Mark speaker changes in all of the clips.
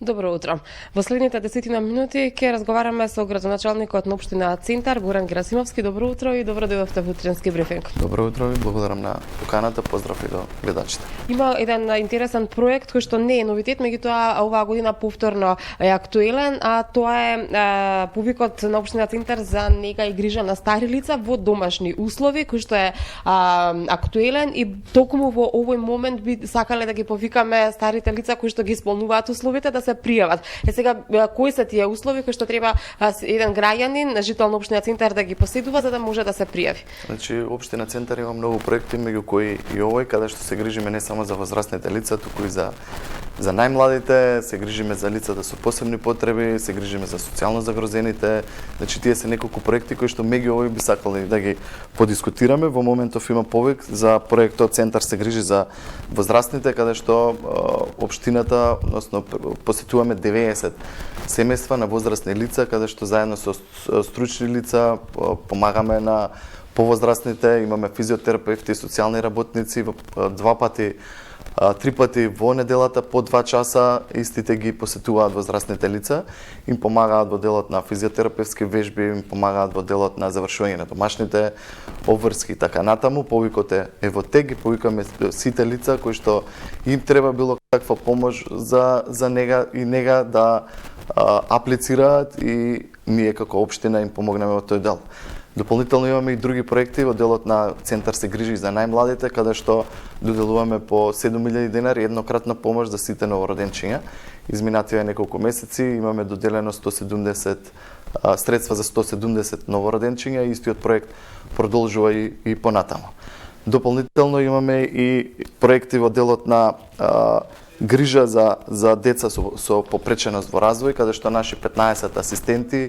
Speaker 1: Добро утро. Во следните 10 минути ќе разговараме со градоначалникот на општина Центар, Горан Герасимовски. Добро утро и добро дојдовте во утренски брифинг.
Speaker 2: Добро утро ви, благодарам на поканата, поздрав и до гледачите.
Speaker 1: Има еден интересен проект кој што не е новитет, меѓутоа оваа година повторно е актуелен, а тоа е повикот на општина Центар за нега и грижа на стари лица во домашни услови, кој што е актуелен и токму во овој момент би сакале да ги повикаме старите лица кои што ги исполнуваат условите да се пријават. Сега кои се тие услови кои што треба еден граѓанин, жител на општина Центар да ги поседува за да може да се пријави?
Speaker 2: Значи општина Центар има многу проекти, меѓу кои и овој каде што се грижиме не само за возрастните лица, туку и за најмладите, се грижиме за лицата со посебни потреби, се грижиме за социјално загрозените. Значи тие се неколку проекти кои што меѓу овој би сакале да ги подискутираме. Во моментов има повик за проектот Центар се грижи за возрастните, каде што општината, односно посетуваме 90 семејства на возрастни лица, каде што заедно со стручни лица помагаме на повозрастните, имаме физиотерапевти, социјални работници, три пати во неделата по 2 часа истите ги посетуваат возрастните лица, им помагаат во делот на физиотерапевски вежби, им помагаат во делот на завршување на домашните обврски и така натаму. Повикот е во те, ги повикаме сите лица кои што им треба било каква помош за нега да аплицираат и ние како општина им помогнеме во тој дел. Дополнително имаме и други проекти во делот на Центар се грижи за најмладите, каде што доделуваме по 7.000 денари еднократна помош за сите новороденчиња. Изминативе неколку месеци имаме доделено 170 средства за 170 новороденчиња и истиот проект продолжува и понатаму. Дополнително имаме и проекти во делот на грижа за деца со попреченост во развој, каде што наши 15 асистенти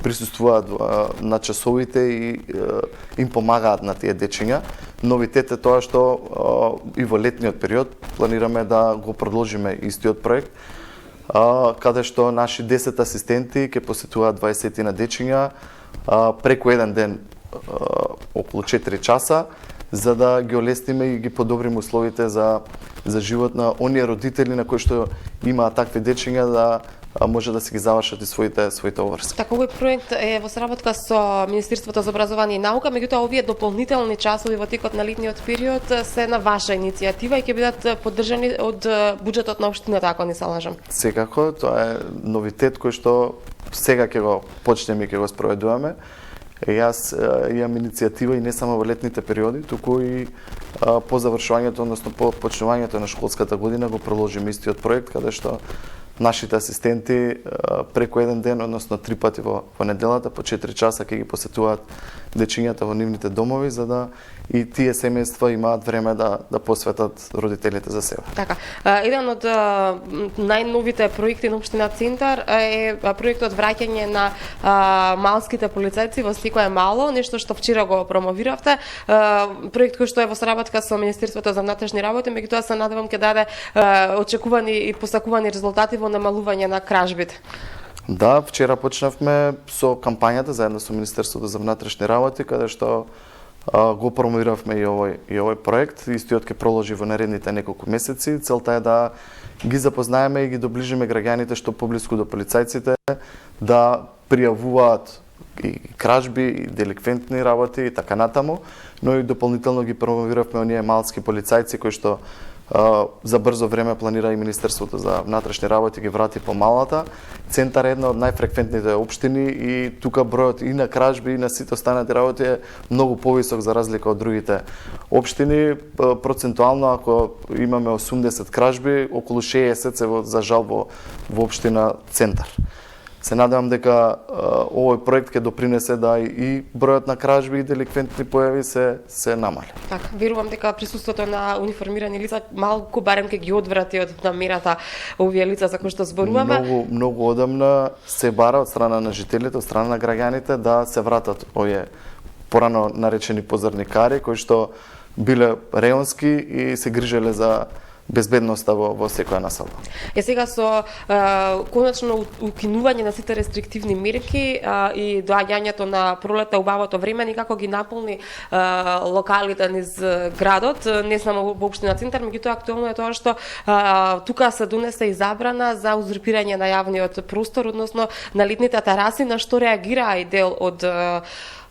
Speaker 2: присуствуваат на часовите и им помагаат на тие дечиња. Новитет е тоа што и во летниот период планираме да го продолжиме истиот проект, каде што наши 10 асистенти ќе посетуваат 20 на дечиња преку еден ден околу 4 часа, за да ги олесниме и ги подобриме условите за живот на оние родители на кои што имаат такви дечиња да може да се ги завршат и своите обврски.
Speaker 1: Така, овој проект е во соработка со Министерството за образование и наука, меѓутоа овие дополнителни часови во текот на летниот период се на ваша иницијатива и ќе бидат поддржани од буџетот на општината, ако не се лажам.
Speaker 2: Секако, тоа е новитет кој што сега ќе го почнеме и ќе го спроведуваме. Јас имам иницијатива и не само во летните периоди, туку и по завршувањето, односно по почнувањето на школската година го продолжиме истиот проект, каде што нашите асистенти преку еден ден, односно 3 пати во неделата по 4 часа ќе ги посетуваат дечињата во нивните домови, за да и тие семејства имаат време да посветат родителите за себе.
Speaker 1: Така, еден од најновите проекти на општина Центар е проектот враќање на малските полицајци во секое мало, нешто што вчера го промовиравте. Проект кој што е во соработка со Министерството за внатрешни работи, меѓутоа се надевам ќе даде очекувани и посакувани резултати во намалување на кражбите.
Speaker 2: Да, вчера почнавме со кампањата заедно со Министерството за внатрешни работи, каде што го промовиравме и овој проект. Истиот ќе продолжи во наредните неколку месеци. Целта е да ги запознаеме и ги доближиме граѓаните што поблиску до полицајците, да пријавуваат и кражби, и деликвентни работи и така натаму, но и дополнително ги промовиравме оние малски полицајци кои што за брзо време планира и Министерството за внатрешни работи ги врати по малата. Центар е една од најфреквентните општини и тука бројот и на кражби и на сите останати работи е многу повисок за разлика од другите општини. Процентуално ако имаме 80 кражби, околу 60 се за жал во општина Центар. Се надевам дека овој проект ќе допринесе да и бројот на кражби и деликвентни појави се намали.
Speaker 1: Така, верувам дека присуството на униформирани лица малку барем ќе ги одврати од намерата овие лица за кои што зборуваме.
Speaker 2: Многу одамна се бара од страна на жителите, од страна на граѓаните да се вратат овие порано наречени позорникари кои што биле реонски и се грижеле за безбедноста во секоја населба.
Speaker 1: Сега со конечно укинување на сите рестриктивни мерки и доаѓањето на пролета убавото време никако ги наполни локалите низ градот, не само во општина Цинтар, меѓутоа актуелно е тоа што тука се донесе и забрана за узурпирање на јавниот простор, односно на летните тераси, на што реагира и дел од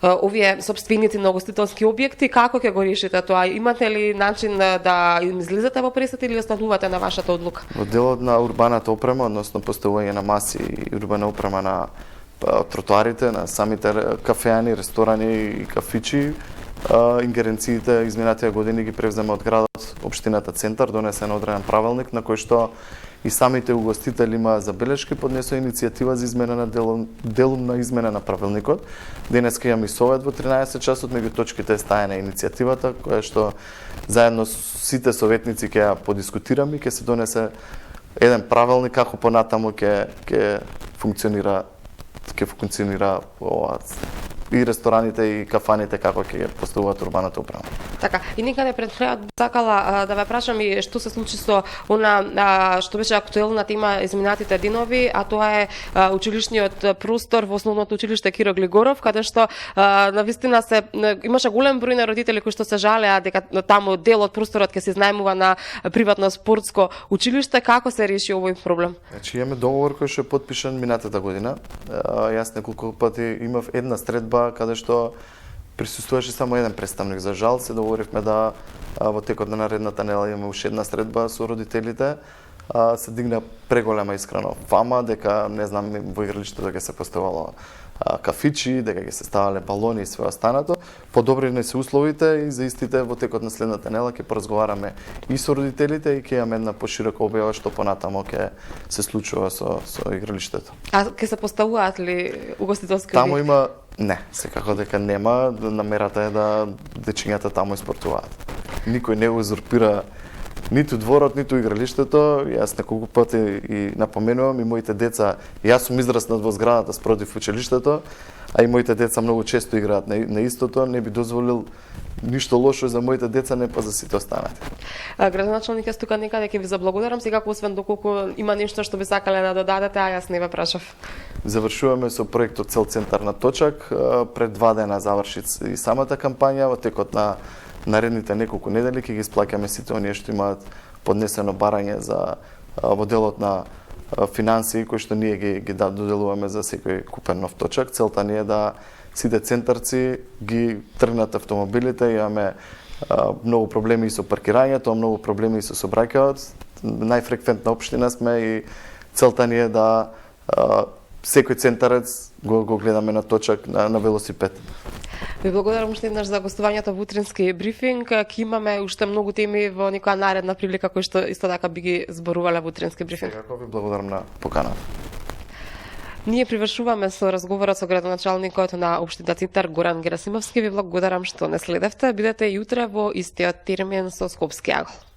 Speaker 1: овие сопственици на угостителски објекти. Како ќе го решите тоа? Имате ли начин да им излезете во пресет или останувате на вашата одлука?
Speaker 2: Во делот на урбаната опрема, односно поставување на маси и урбана опрема на тротоарите, на самите кафеани, ресторани и кафичи, ингеренциите изминатија години ги превзема од градот општината Центар, донесен одреден правилник на кој што и самите угостители имаа забелешки, поднесоа иницијатива за измена на делумна измена на правилникот. Денеска имаме и совет во 13 часот, меѓу точките е стајана иницијативата, која што заедно сите советници ќе ја подискутираме и ќе се донесе еден правилник како понатаму ќе функционира ова и рестораните и кафаните како ќе поставуваат урбаната опрема.
Speaker 1: Така, и никаде пред крајот сакала да ве прашам и што се случи со она што беше актуелна тема изминатите денови, а тоа е училишниот простор во основното училиште Киро Глигоров, каде што навистина имаше голем број на родители кои што се жалеа дека таму дел од просторот ќе се изнајмува на приватно спортско училиште. Како се реши овој проблем?
Speaker 2: Значи имаме договор кој што е потпишан минатата година. Јас неколку пати имав една средба каде што присуствуваше само еден представник. За жал се договоривме да во текот на наредната недела имаме уште една средба со родителите. Се дигна преголема искрено фама дека не знам во игралиштето ќе се поставало кафичи, дека ќе се ставале балони и све останато. Подобрени се условите и за истите во текот на следната недела ќе поразговараме и со родителите и ќе имаме една поширока објава што понатамо ќе се случува со игралиштето.
Speaker 1: А ќе се поставуваат ли угостителски
Speaker 2: Таму има секако дека нема, намерата е да дечињата таму испортуваат. Никој не узурпира ниту дворот, ниту игралиштето. Јас неколку пати и напоменувам и моите деца, јас сум израснат во зградата спротив училиштето, а и моите деца многу често играат на истото, не би дозволил ништо лошо за моите деца, не па за сите останати.
Speaker 1: Градоначалник, јас тука некаде ќе ви заблагодарам, секако освен доколку има нешто што би сакале да додадете, а јас не ве прашав.
Speaker 2: Завршуваме со проектот Цел Центар на точак. Пред 2 дена заврши и самата кампања. Во текот на наредните неколку недели ќе ги исплаќаме сите оние што имаат поднесено барање во делот на финансии кои што ние ги доделуваме за секој купен нов точак. Целта ни е да сите центарци ги тргнат автомобилите, имаме многу проблеми и со паркирањето, многу проблеми и со сообраќајот. Најфреквентна општина сме и целта ни е да секој центарец го гледаме на точак на велосипед.
Speaker 1: Ви благодарам уште еднаш за гостувањето во утрински брифинг. Ќе имаме уште многу теми во некоја наредна прилика кои што исто така би ги зборувале во утрински брифинг.
Speaker 2: Секако ви благодарам на поканата.
Speaker 1: Ние привршуваме со разговорот со градоначалникот на општина Цинтар Горан Герасимовски. Ви благодарам што не следевте. Бидете и утре во истиот термин со Скопски агол.